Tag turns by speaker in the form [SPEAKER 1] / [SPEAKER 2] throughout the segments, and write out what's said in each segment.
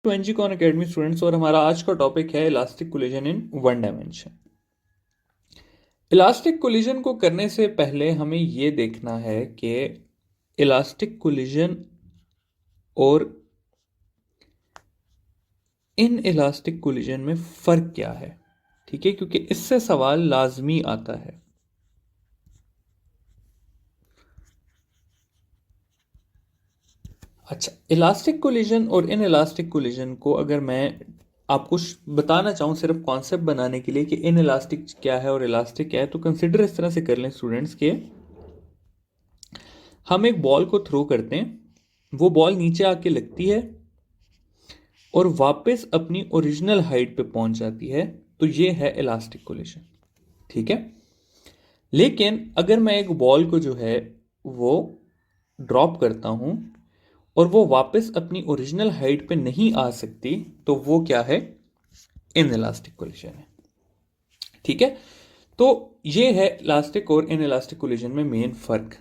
[SPEAKER 1] To एनजीकॉन academy students, और हमारा आज का टॉपिक है elastic collision in one dimension. Elastic collision को करने से पहले हमें यह देखना है कि इलास्टिक कोलिजन और इन इलास्टिक कोलिजन में फ़र्क क्या है। ठीक है, क्योंकि इससे सवाल लाजमी आता है। अच्छा, इलास्टिक कोलिजन और इन इलास्टिक कोलिजन को अगर मैं आपको बताना चाहूँ सिर्फ कॉन्सेप्ट बनाने के लिए कि इन इलास्टिक क्या है और इलास्टिक क्या है, तो कंसिडर इस तरह से कर लें स्टूडेंट्स के हम एक बॉल को थ्रो करते हैं, वो बॉल नीचे आके लगती है और वापस अपनी ओरिजिनल हाइट पे पहुंच जाती है, तो ये है इलास्टिक कोलिजन। ठीक है, लेकिन अगर मैं एक बॉल को जो है वो ड्रॉप करता हूं और वो वापस अपनी ओरिजिनल हाइट पे नहीं आ सकती, तो वो क्या है, इन इलास्टिक कोलिजन है। ठीक है, तो ये है इलास्टिक और इन इलास्टिक कोलिजन में मेन फर्क।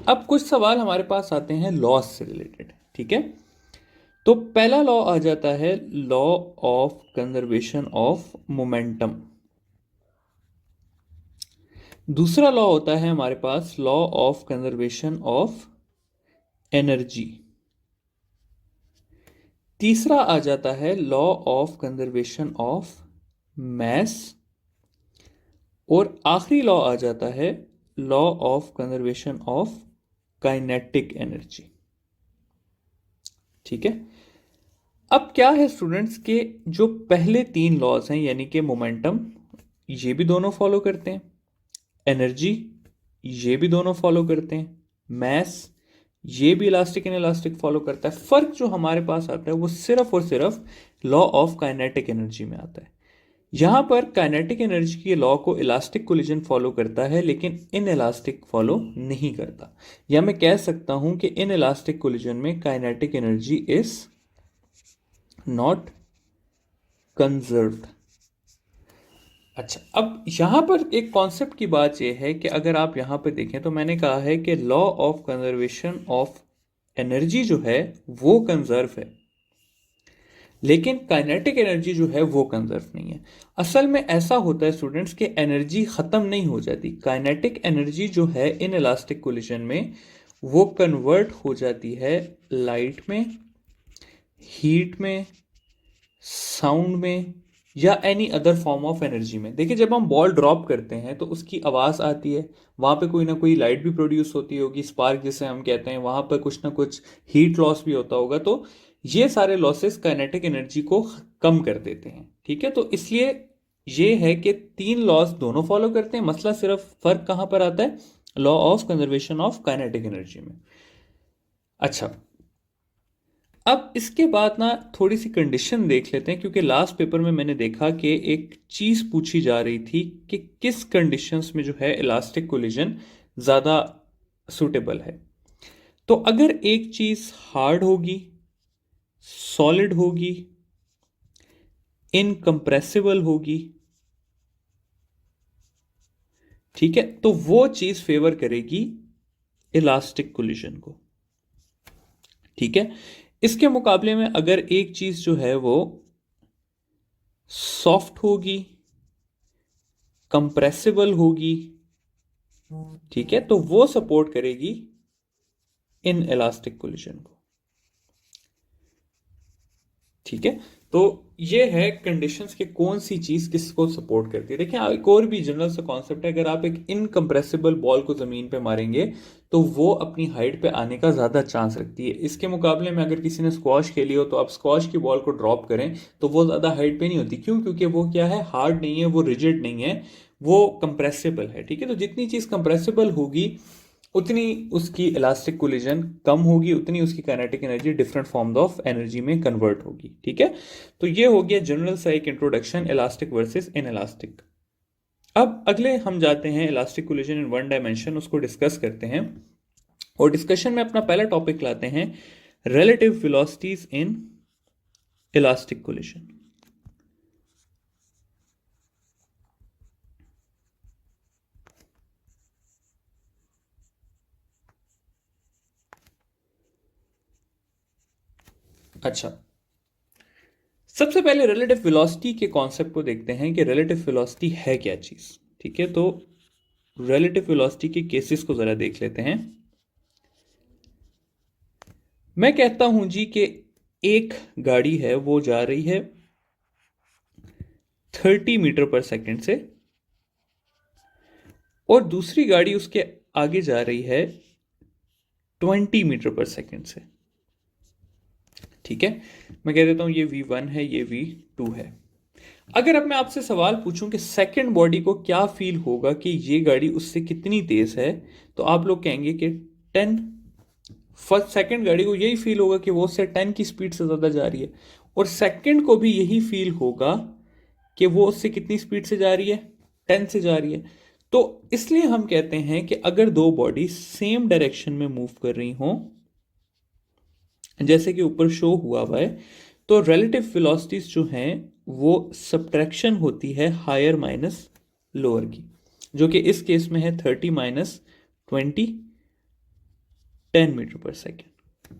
[SPEAKER 1] अब कुछ सवाल हमारे पास आते हैं लॉस से रिलेटेड। ठीक है, तो पहला लॉ आ जाता है law of conservation of momentum. दूसरा लॉ होता है हमारे पास law of conservation of energy. तीसरा आ जाता है law of conservation of mass. और आखिरी लॉ आ जाता है law of conservation of kinetic energy. ठीक है, अब क्या है स्टूडेंट्स के जो पहले तीन लॉज हैं, यानी कि मोमेंटम, ये भी दोनों फॉलो करते हैं, एनर्जी ये भी दोनों फॉलो करते हैं, मैस ये भी इलास्टिक इन इलास्टिक फॉलो करता है। फर्क जो हमारे पास आता है वो सिर्फ और सिर्फ लॉ ऑफ काइनेटिक एनर्जी में आता है। यहां पर काइनेटिक एनर्जी के लॉ को इलास्टिक कोलिजन फॉलो करता है, लेकिन इन इलास्टिक फॉलो नहीं करता। या मैं कह सकता हूं कि इन इलास्टिक कोलिजन में kinetic energy is not conserved. अच्छा, अब यहां पर एक कॉन्सेप्ट की बात यह है कि अगर आप यहां पर देखें तो मैंने कहा है कि law of conservation of energy जो है वो कंजर्व है, लेकिन काइनेटिक एनर्जी जो है वो कंजर्व नहीं है। असल में ऐसा होता है स्टूडेंट्स कि एनर्जी खत्म नहीं हो जाती। काइनेटिक एनर्जी जो है इन इलास्टिक कोलिजन में वो कन्वर्ट हो जाती है लाइट में, हीट में, साउंड में, या any other form of energy में। देखिए, जब हम बॉल ड्रॉप करते हैं तो उसकी आवाज़ आती है, वहाँ पे कोई ना कोई लाइट भी प्रोड्यूस होती होगी, स्पार्क जिसे हम कहते हैं, वहाँ पर कुछ ना कुछ हीट लॉस भी होता होगा। तो ये सारे लॉसेस काइनेटिक एनर्जी को कम कर देते हैं। ठीक है, तो इसलिए ये है कि तीन लॉस दोनों फॉलो करते हैं, मसला सिर्फ फर्क कहाँ पर आता है, law of conservation of kinetic energy में। अच्छा, अब इसके बाद ना थोड़ी सी कंडीशन देख लेते हैं, क्योंकि लास्ट पेपर में मैंने देखा कि एक चीज पूछी जा रही थी कि किस कंडीशंस में जो है इलास्टिक कोलिजन ज्यादा सूटेबल है। तो अगर एक चीज हार्ड होगी, सॉलिड होगी, इनकंप्रेसिबल होगी, ठीक है, तो वो चीज फेवर करेगी इलास्टिक कोलिजन को। ठीक है, इसके मुकाबले में अगर एक चीज जो है वो सॉफ्ट होगी, कंप्रेसिबल होगी, ठीक है, तो वो सपोर्ट करेगी इन इलास्टिक कोलिजन को। ठीक है, तो ये है कंडीशंस के कौन सी चीज किसको सपोर्ट करती है। देखिए, एक और भी जनरल सा कॉन्सेप्ट है, अगर आप एक इनकंप्रेसिबल बॉल को जमीन पे मारेंगे तो वो अपनी हाइट पे आने का ज्यादा चांस रखती है। इसके मुकाबले में अगर किसी ने स्क्वॉश खेली हो तो आप स्क्वॉश की बॉल को ड्रॉप करें तो वो ज्यादा हाइट पे नहीं होती। क्यों? क्योंकि वो क्या है, हार्ड नहीं है, वो रिजिड नहीं है, वो कंप्रेसिबल है। ठीक है, तो जितनी चीज कंप्रेसिबल होगी उतनी उसकी इलास्टिक कोलिजन कम होगी, उतनी उसकी kinetic energy different forms of energy में कन्वर्ट होगी। ठीक है, तो ये हो गया जनरल सा एक introduction elastic versus in elastic. अब अगले हम जाते हैं elastic collision in one dimension, उसको डिस्कस करते हैं। और डिस्कशन में अपना पहला टॉपिक लाते हैं relative velocities in elastic collision. अच्छा, सबसे पहले रिलेटिव वेलोसिटी के कॉन्सेप्ट को देखते हैं कि रिलेटिव वेलोसिटी है क्या चीज। ठीक है, तो रिलेटिव वेलोसिटी के केसेस को जरा देख लेते हैं। मैं कहता हूं जी कि एक गाड़ी है वो जा रही है 30 मीटर पर सेकंड से, और दूसरी गाड़ी उसके आगे जा रही है 20 मीटर पर सेकंड से। ठीक है, मैं कह देता हूं ये V1 है, ये V2 है। अगर अब मैं आपसे सवाल पूछूं कि सेकंड बॉडी को क्या फील होगा कि ये गाड़ी उससे कितनी तेज है, तो आप लोग कहेंगे कि 10। फर्स्ट सेकंड गाड़ी को यही फील होगा कि वो उससे 10 की स्पीड से ज्यादा जा रही है, और सेकंड को भी यही फील होगा कि वो उससे कितनी स्पीड से जा रही है, 10 से जा रही है। तो इसलिए हम कहते हैं कि अगर दो बॉडी सेम डायरेक्शन में मूव कर रही हो, जैसे कि ऊपर शो हुआ है, तो रिलेटिव वेलोसिटीज जो हैं वो सब्ट्रैक्शन होती है हायर माइनस लोअर की, जो कि इस केस में है 30 माइनस 20, 10 मीटर पर सेकेंड।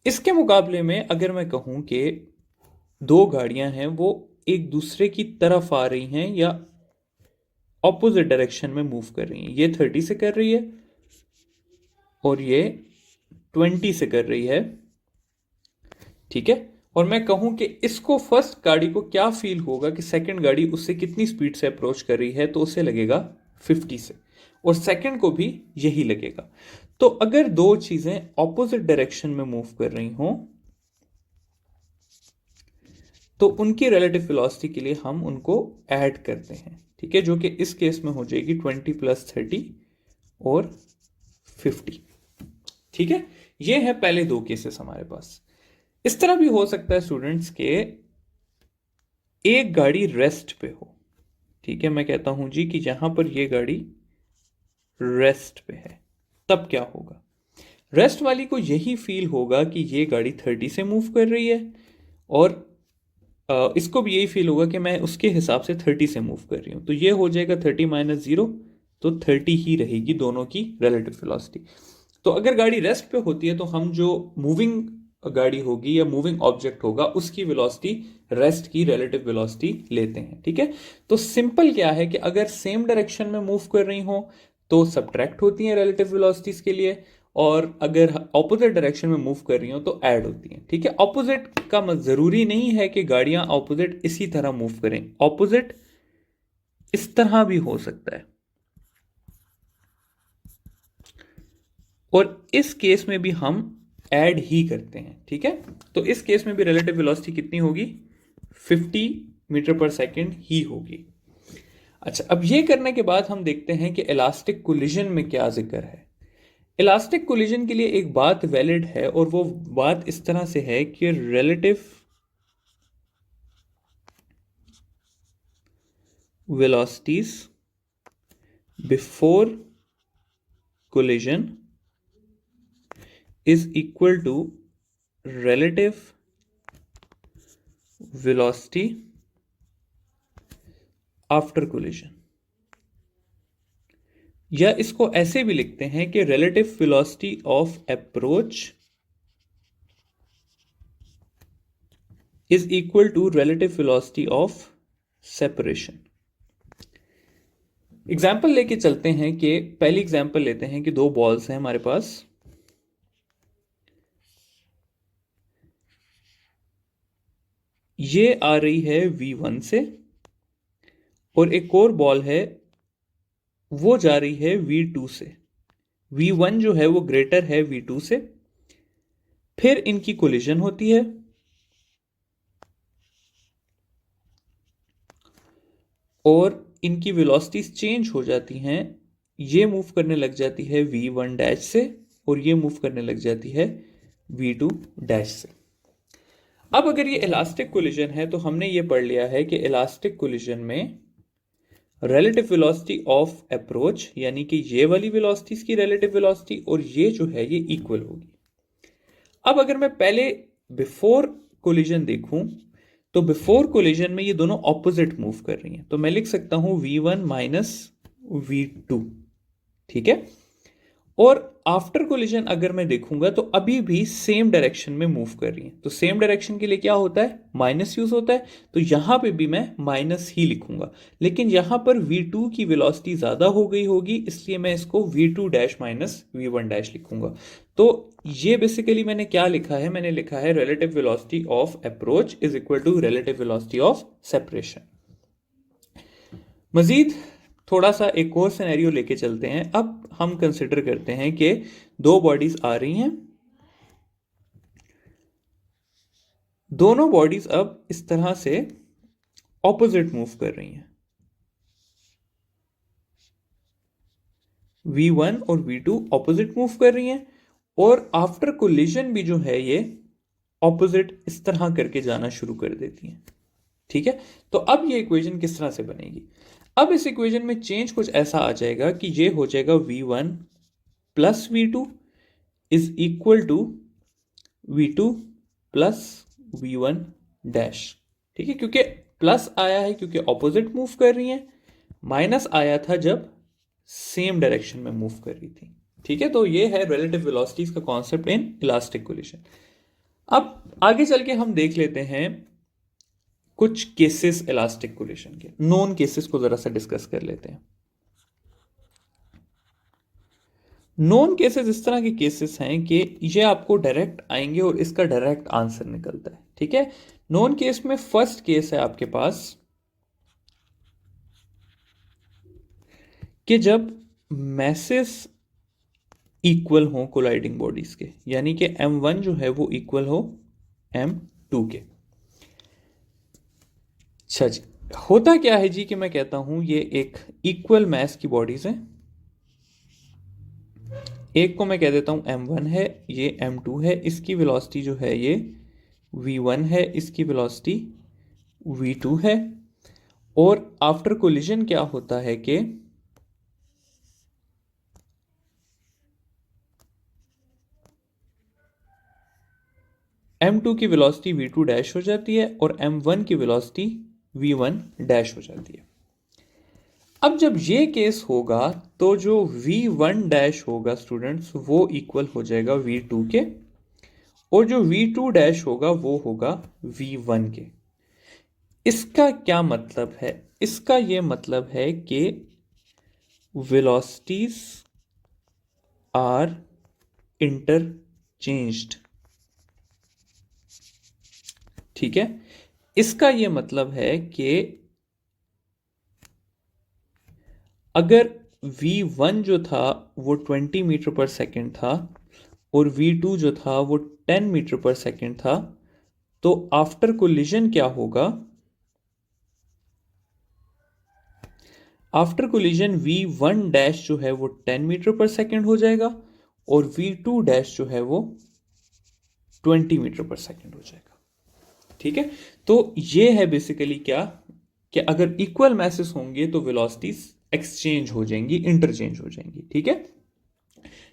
[SPEAKER 1] इसके मुकाबले में अगर मैं कहूं कि दो गाड़ियां हैं वो एक दूसरे की तरफ आ रही हैं या ऑपोजिट डायरेक्शन में मूव कर रही हैं, ये 30 से कर रही है और ये 20 से कर रही है। ठीक है, और मैं कहूं कि इसको फर्स्ट गाड़ी को क्या फील होगा कि सेकंड गाड़ी उससे कितनी स्पीड से अप्रोच कर रही है, तो उसे लगेगा 50 से, और सेकंड को भी यही लगेगा। तो अगर दो चीजें ऑपोजिट डायरेक्शन में मूव कर रही हों तो उनकी रिलेटिव वेलोसिटी के लिए हम उनको ऐड करते हैं। ठीक है, जो कि इस केस में हो जाएगी 20 प्लस 30 और 50। ठीक है, ये है पहले दो केसेस हमारे पास। इस तरह भी हो सकता है स्टूडेंट्स के एक गाड़ी रेस्ट पे हो। ठीक है, मैं कहता हूं जी कि जहां पर ये गाड़ी रेस्ट पे है, तब क्या होगा? रेस्ट वाली को यही फील होगा कि ये गाड़ी 30 से मूव कर रही है, और इसको भी यही फील होगा कि मैं उसके हिसाब से 30 से मूव कर रही हूं। तो ये हो जाएगा 30 माइनस 0, तो 30 ही रहेगी दोनों की रिलेटिव वेलोसिटी। तो अगर गाड़ी रेस्ट पे होती है तो हम जो मूविंग गाड़ी होगी या मूविंग ऑब्जेक्ट होगा उसकी वेलोसिटी रेस्ट की रिलेटिव वेलोसिटी लेते हैं। ठीक है, तो सिंपल क्या है कि अगर सेम डायरेक्शन में मूव कर रही हो तो सब्ट्रैक्ट होती हैं रिलेटिव वेलोसिटीज के लिए, और अगर ऑपोजिट डायरेक्शन में मूव कर रही हो तो ऐड होती हैं। ठीक है, ऑपोजिट का जरूरी नहीं है कि गाड़ियां ऑपोजिट इसी तरह मूव करें, ऑपोजिट इस तरह भी हो सकता है, और इस केस में भी हम ऐड ही करते हैं। ठीक है, तो इस केस में भी रिलेटिव वेलोसिटी कितनी होगी? 50 मीटर पर सेकेंड ही होगी। अच्छा, अब ये करने के बाद हम देखते हैं कि इलास्टिक कोलिजन में क्या जिक्र है। इलास्टिक कोलिजन के लिए एक बात वैलिड है, और वो बात इस तरह से है कि relative velocities before collision is equal to relative velocity after collision, या इसको ऐसे भी लिखते हैं कि relative velocity of approach is equal to relative velocity of separation। Example लेके चलते हैं कि पहली एग्जाम्पल लेते हैं कि दो बॉल्स हैं हमारे पास, ये आ रही है V1 से, और एक और बॉल है वो जा रही है V2 से। V1 जो है वो ग्रेटर है V2 से, फिर इनकी कोलिजन होती है, और इनकी वेलोसिटीज चेंज हो जाती हैं। ये मूव करने लग जाती है V1 डैश से, और ये मूव करने लग जाती है V2 डैश से। अब अगर ये इलास्टिक कोलिजन है तो हमने ये पढ़ लिया है कि इलास्टिक कोलिजन में रिलेटिव वेलोसिटी ऑफ अप्रोच, यानी कि ये वाली वेलोसिटीज की रिलेटिव वेलोसिटी और ये जो है ये इक्वल होगी। अब अगर मैं पहले बिफोर कोलिजन देखूं तो बिफोर कोलिजन में ये दोनों ऑपोजिट मूव कर रही हैं, तो मैं लिख सकता हूं V1 माइनस V2। ठीक है, और आफ्टर कोलिजन अगर मैं देखूंगा तो अभी भी सेम डायरेक्शन में मूव कर रही है, तो सेम डायरेक्शन के लिए क्या होता है, माइनस यूज होता है, तो यहां पे भी मैं माइनस ही लिखूंगा। लेकिन यहां पर v2 की वेलोसिटी ज्यादा हो गई होगी, इसलिए मैं इसको v2 dash minus v1 dash लिखूंगा। तो ये बेसिकली मैंने क्या लिखा है, मैंने लिखा है relative velocity of approach is equal to relative velocity of separation. मजीद थोड़ा सा एक और सिनेरियो लेके चलते हैं। अब हम कंसिडर करते हैं कि दो बॉडीज आ रही हैं, दोनों बॉडीज अब इस तरह से ऑपोजिट मूव कर रही हैं, v1 और v2 ऑपोजिट मूव कर रही हैं, और आफ्टर कोलिजन भी जो है ये ऑपोजिट इस तरह करके जाना शुरू कर देती हैं। ठीक है, तो अब ये इक्वेशन किस तरह से बनेगी, अब इस इक्वेशन में चेंज कुछ ऐसा आ जाएगा कि ये हो जाएगा v1 plus v2 is equal to v2 plus v1 dash. ठीक है, क्योंकि प्लस आया है क्योंकि ऑपोजिट मूव कर रही हैं, माइनस आया था जब सेम डायरेक्शन में मूव कर रही थी। ठीक है, तो ये है रिलेटिव वेलोसिटीज का कॉन्सेप्ट इन इलास्टिक कोलिजन। अब आगे चल के हम देख लेते हैं कुछ केसेस इलास्टिक कोलिजन के, नॉन केसेस को जरा सा डिस्कस कर लेते हैं। नॉन केसेस इस तरह के केसेस हैं कि ये आपको डायरेक्ट आएंगे और इसका डायरेक्ट आंसर निकलता है। ठीक है, नॉन केस में फर्स्ट केस है आपके पास कि जब मैसेस इक्वल हो कोलाइडिंग बॉडीज के, यानी कि m1 जो है वो इक्वल हो m2 के। अच्छा जी, होता क्या है जी कि मैं कहता हूं ये एक इक्वल मैस की बॉडीज हैं, एक को मैं कह देता हूं m1 है, ये m2 है, इसकी वेलोसिटी जो है ये v1 है, इसकी वेलोसिटी v2 है, और आफ्टर कोलिजन क्या होता है कि m2 की वेलोसिटी v2 डैश हो जाती है और m1 की वेलोसिटी v1 डैश हो जाती है। अब जब ये केस होगा तो जो v1 डैश होगा स्टूडेंट्स वो इक्वल हो जाएगा v2 के, और जो v2 डैश होगा वो होगा v1 के। इसका क्या मतलब है, इसका ये मतलब है कि वेलोसिटीज आर इंटरचेंज्ड। ठीक है, इसका यह मतलब है कि अगर v1 जो था वो 20 मीटर पर सेकेंड था और v2 जो था वो 10 मीटर पर सेकेंड था, तो आफ्टर कोलिजन क्या होगा, आफ्टर कोलिजन v1 डैश जो है वो 10 मीटर पर सेकेंड हो जाएगा और v2 डैश जो है वो 20 मीटर पर सेकेंड हो जाएगा। ठीक है, तो ये है बेसिकली क्या कि अगर इक्वल मैसेस होंगे तो वेलोसिटीज एक्सचेंज हो जाएंगी, इंटरचेंज हो जाएंगी। ठीक है,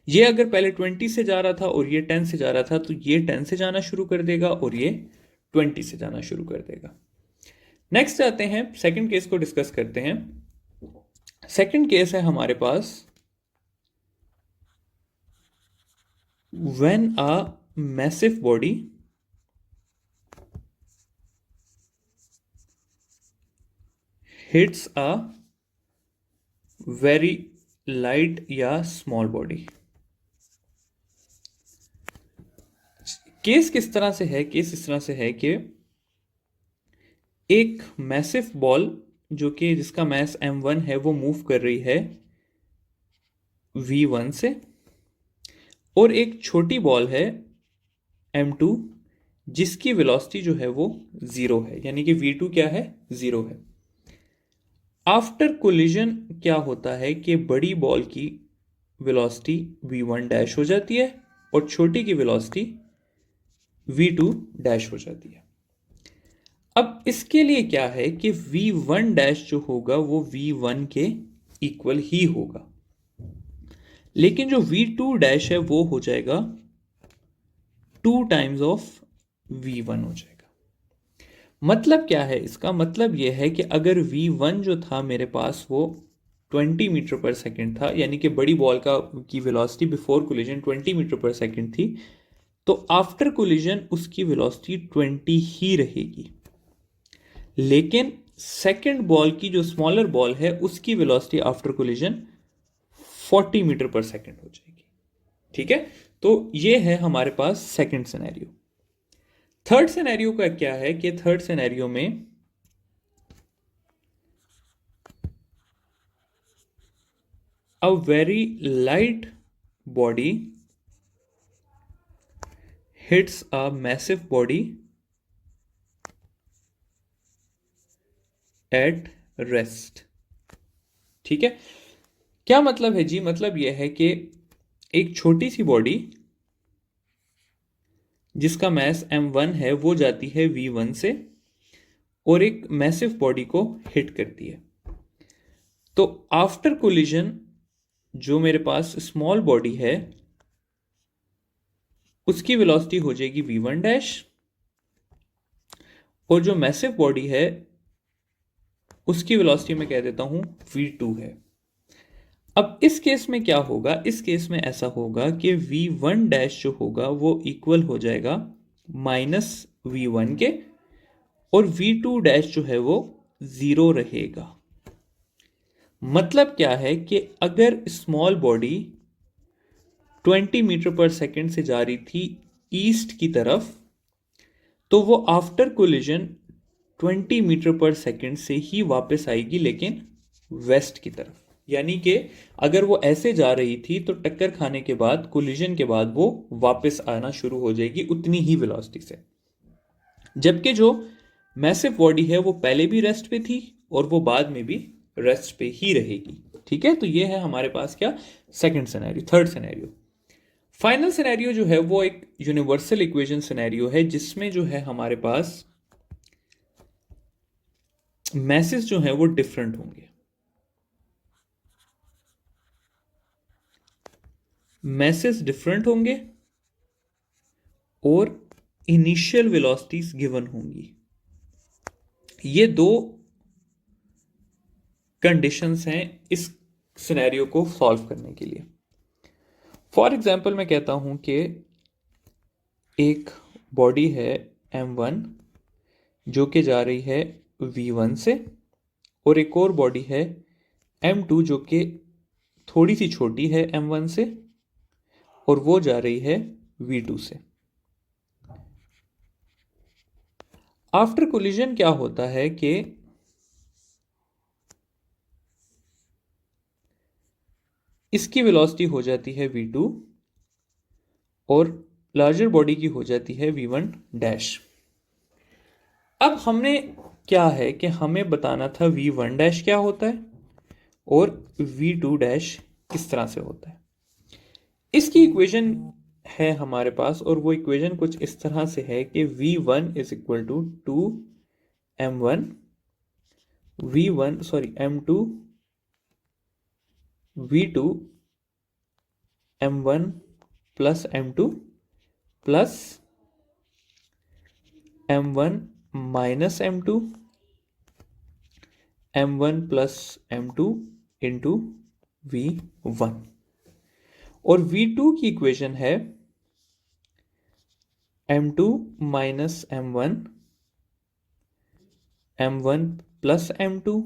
[SPEAKER 1] ये अगर पहले 20 से जा रहा था और ये 10 से जा रहा था तो ये 10 से जाना शुरू कर देगा और ये 20 से जाना शुरू कर देगा। नेक्स्ट आते हैं, सेकंड केस को डिस्कस करते हैं। सेकंड केस है हमारे पास when a massive body hits a very light या स्मॉल बॉडी। केस किस तरह से है, केस इस तरह से है कि एक मैसिव बॉल जो कि जिसका मैस m1 है वो मूव कर रही है v1 से, और एक छोटी बॉल है m2 जिसकी वेलोसिटी जो है वो 0 है, यानी कि v2 क्या है, 0 है। आफ्टर कोलिजन क्या होता है कि बड़ी बॉल की वेलोसिटी v1 डैश हो जाती है और छोटी की वेलोसिटी v2 डैश हो जाती है। अब इसके लिए क्या है कि v1 डैश जो होगा वो v1 के इक्वल ही होगा, लेकिन जो v2 डैश है वो हो जाएगा 2 टाइम्स ऑफ v1 हो जाएगा। मतलब क्या है इसका, मतलब यह है कि अगर v1 जो था मेरे पास वो 20 मीटर पर सेकंड था, यानी कि बड़ी बॉल की वेलोसिटी बिफोर कोलिजन 20 मीटर पर सेकंड थी, तो आफ्टर कोलिजन उसकी वेलोसिटी 20 ही रहेगी। लेकिन सेकंड बॉल की जो स्मॉलर बॉल है उसकी वेलोसिटी आफ्टर कोलिजन 40 मीटर पर सेकंड हो जाएगी। ठीक है, तो ये है हमारे पास सेकंड सिनेरियो। थर्ड सिनेरियो का क्या है कि थर्ड सिनेरियो में a very light body hits a massive body at rest। ठीक है, क्या मतलब है जी? मतलब यह है कि एक छोटी सी बॉडी जिसका मास m1 है वो जाती है v1 से और एक मैसिव बॉडी को हिट करती है। तो आफ्टर कोलिजन जो मेरे पास स्मॉल बॉडी है उसकी वेलोसिटी हो जाएगी v1 डैश, और जो मैसिव बॉडी है उसकी वेलोसिटी मैं कह देता हूं v2 है। अब इस केस में क्या होगा? इस केस में ऐसा होगा कि v1 डैश जो होगा वो इक्वल हो जाएगा -v1 के, और v2 डैश जो है वो 0 रहेगा। मतलब क्या है कि अगर स्मॉल बॉडी 20 मीटर पर सेकंड से जा रही थी ईस्ट की तरफ, तो वो आफ्टर कोलिजन 20 मीटर पर सेकंड से ही वापस आएगी, लेकिन वेस्ट की तरफ। यानी कि अगर वो ऐसे जा रही थी तो टक्कर खाने के बाद, कोलिजन के बाद, वो वापस आना शुरू हो जाएगी उतनी ही वेलोसिटी से। जबकि जो मैसिव बॉडी है वो पहले भी रेस्ट पे थी और वो बाद में भी रेस्ट पे ही रहेगी। ठीक है, तो ये है हमारे पास क्या? Second scenario. Third scenario, final scenario जो है वो एक यूनिवर्सल इक्वेशन सिनेरियो है, जिसमें जो है हमारे पास मैसेज जो है वो डिफरेंट होंगे। मैसेज डिफरेंट होंगे और इनिशियल वेलोसिटीज गिवन होंगी। ये दो कंडीशंस हैं इस सिनेरियो को सॉल्व करने के लिए। फॉर एग्जाम्पल मैं कहता हूं कि एक बॉडी है m1 जो कि जा रही है v1 से, और एक और बॉडी है m2 जो कि थोड़ी सी छोटी है m1 से और वो जा रही है v2 से। आफ्टर कोलिजन क्या होता है कि इसकी वेलोसिटी हो जाती है v2 और लार्जर बॉडी की हो जाती है v1 डैश। अब हमने क्या है कि हमें बताना था v1 डैश क्या होता है और v2 डैश किस तरह से होता है। इसकी इक्वेशन है हमारे पास, और वो इक्वेशन कुछ इस तरह से है कि v1 is equal to 2m1 m2 v2 m1 plus m2 plus m1 minus m2 m1 plus m2 into v1। और v2 की इक्वेशन है m2 minus m1 plus m2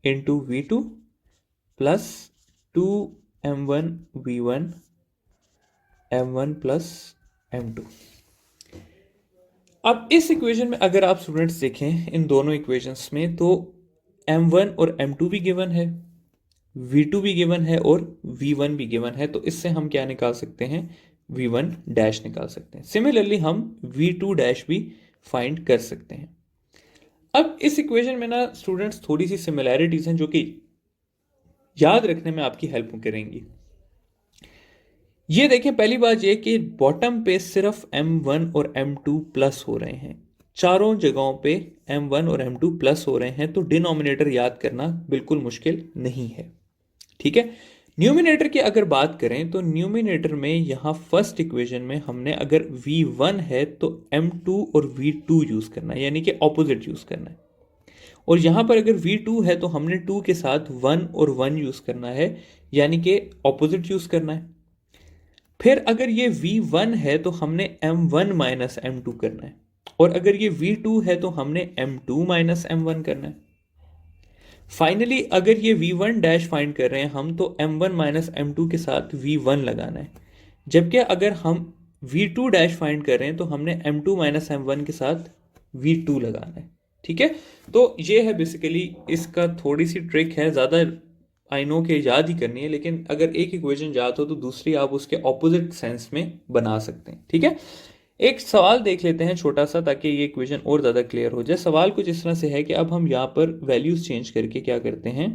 [SPEAKER 1] into v2 plus 2m1 v1 m1 plus m2। अब इस equation में अगर आप students देखें इन दोनों इक्वेशंस में, तो m1 और m2 भी गिवन है, v2 भी गिवन है और v1 भी गिवन है। तो इससे हम क्या निकाल सकते हैं? v1 डैश निकाल सकते हैं। सिमिलरली हम v2 डैश भी फाइंड कर सकते हैं। अब इस इक्वेशन में ना स्टूडेंट्स थोड़ी सी सिमिलैरिटीज हैं जो कि याद रखने में आपकी हेल्प करेंगी। ये देखें, पहली बात ये कि बॉटम पे सिर्फ m1 और m2 प्लस हो रहे हैं, चारों जगहों पे m1 और m2 प्लस हो रहे हैं, तो डिनोमिनेटर याद करना बिल्कुल मुश्किल नहीं है। ठीक है, न्यूमिनेटर की अगर बात करें तो न्यूमिनेटर में यहां फर्स्ट इक्वेशन में हमने अगर v1 है तो m2 और v2 यूज करना है, यानी कि ऑपोजिट यूज करना है। और यहाँ पर अगर V2 है तो हमने 2 के साथ 1 और 1 यूज़ करना है, यानी कि ऑपोजिट यूज़ करना है। फिर अगर ये V1 है तो हमने M1 माइनस M2 करना है, और अगर ये V2 है तो हमने M2 माइनस M1 करना है। फाइनली अगर ये V1 डैश फाइंड कर रहे हैं हम, तो M1 माइनस M2 के साथ V1 लगाना है, जबकि अगर हम V2 डैश फाइंड कर रहे हैं तो हमने M2 माइनस M1 के साथ V2 लगाना है। ठीक है, तो ये है बेसिकली इसका थोड़ी सी ट्रिक है, ज़्यादा आई नो के याद ही करनी है, लेकिन अगर एक इक्वेशन याद हो तो दूसरी आप उसके ऑपोजिट सेंस में बना सकते हैं। ठीक है, एक सवाल देख लेते हैं छोटा सा, ताकि ये इक्वेशन और ज़्यादा क्लियर हो जाए। सवाल कुछ इस तरह से है कि अब हम यहाँ पर वैल्यूज़ चेंज करके क्या करते हैं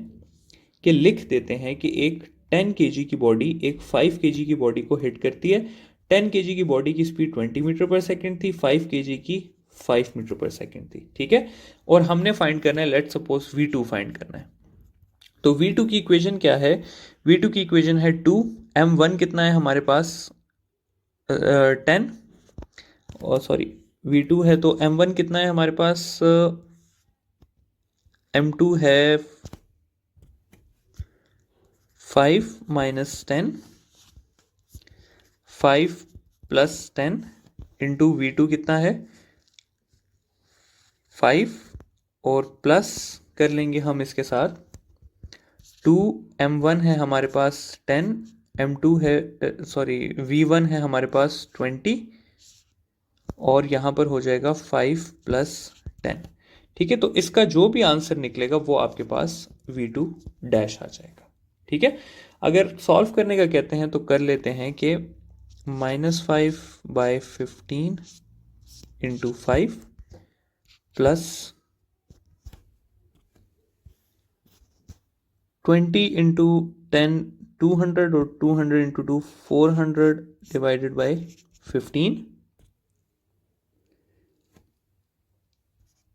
[SPEAKER 1] कि लिख देते हैं कि एक 10 kg की बॉडी एक 5 kg की बॉडी को हिट करती है। 10 kg की बॉडी की स्पीड 20 मीटर पर सेकेंड थी, 5 kg की 5 मीटर पर सेकेंड थी। ठीक है, और हमने फाइंड करना है, लेट सपोज V2 फाइंड करना है। तो V2 की इक्वेशन क्या है? V2 की इक्वेशन है 2, M1 कितना है हमारे पास 10, और सॉरी V2 है तो M1 कितना है हमारे पास, M2 है 5 माइनस 10, 5 प्लस 10 इंटू V2 कितना है 5, और प्लस कर लेंगे हम इसके साथ 2, M1 है हमारे पास 10, M2 है V1 है हमारे पास 20, और यहाँ पर हो जाएगा 5 प्लस 10। ठीक है, तो इसका जो भी आंसर निकलेगा वो आपके पास V2 डैश आ जाएगा। ठीक है, अगर सॉल्व करने का कहते हैं तो कर लेते हैं कि -5/15 इंटू 5 प्लस 20 इंटू 10 200, और 200 इंटू 2 400 डिवाइडेड बाई 15,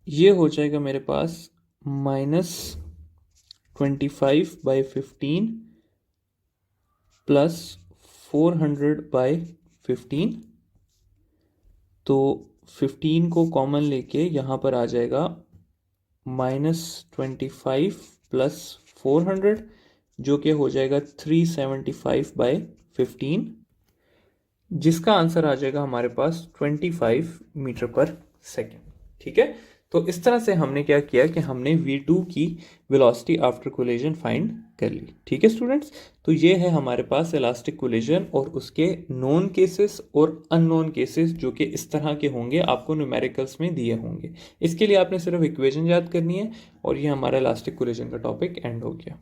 [SPEAKER 1] ये हो जाएगा मेरे पास -25/15 प्लस 400/15। तो 15 को कॉमन लेके यहाँ पर आ जाएगा -25 प्लस 400, जो कि हो जाएगा 375/15, जिसका आंसर आ जाएगा हमारे पास 25 मीटर पर सेकेंड। ठीक है, तो इस तरह से हमने क्या किया कि हमने V2 की वेलोसिटी आफ्टर कोलिजन फाइंड कर ली। ठीक है स्टूडेंट्स, तो ये है हमारे पास इलास्टिक कोलिजन और उसके नोन केसेस और अननोन केसेस, जो कि इस तरह के होंगे, आपको न्यूमेरिकल्स में दिए होंगे। इसके लिए आपने सिर्फ इक्वेशन याद करनी है, और ये हमारा इलास्टिक कोलिजन का टॉपिक एंड हो गया।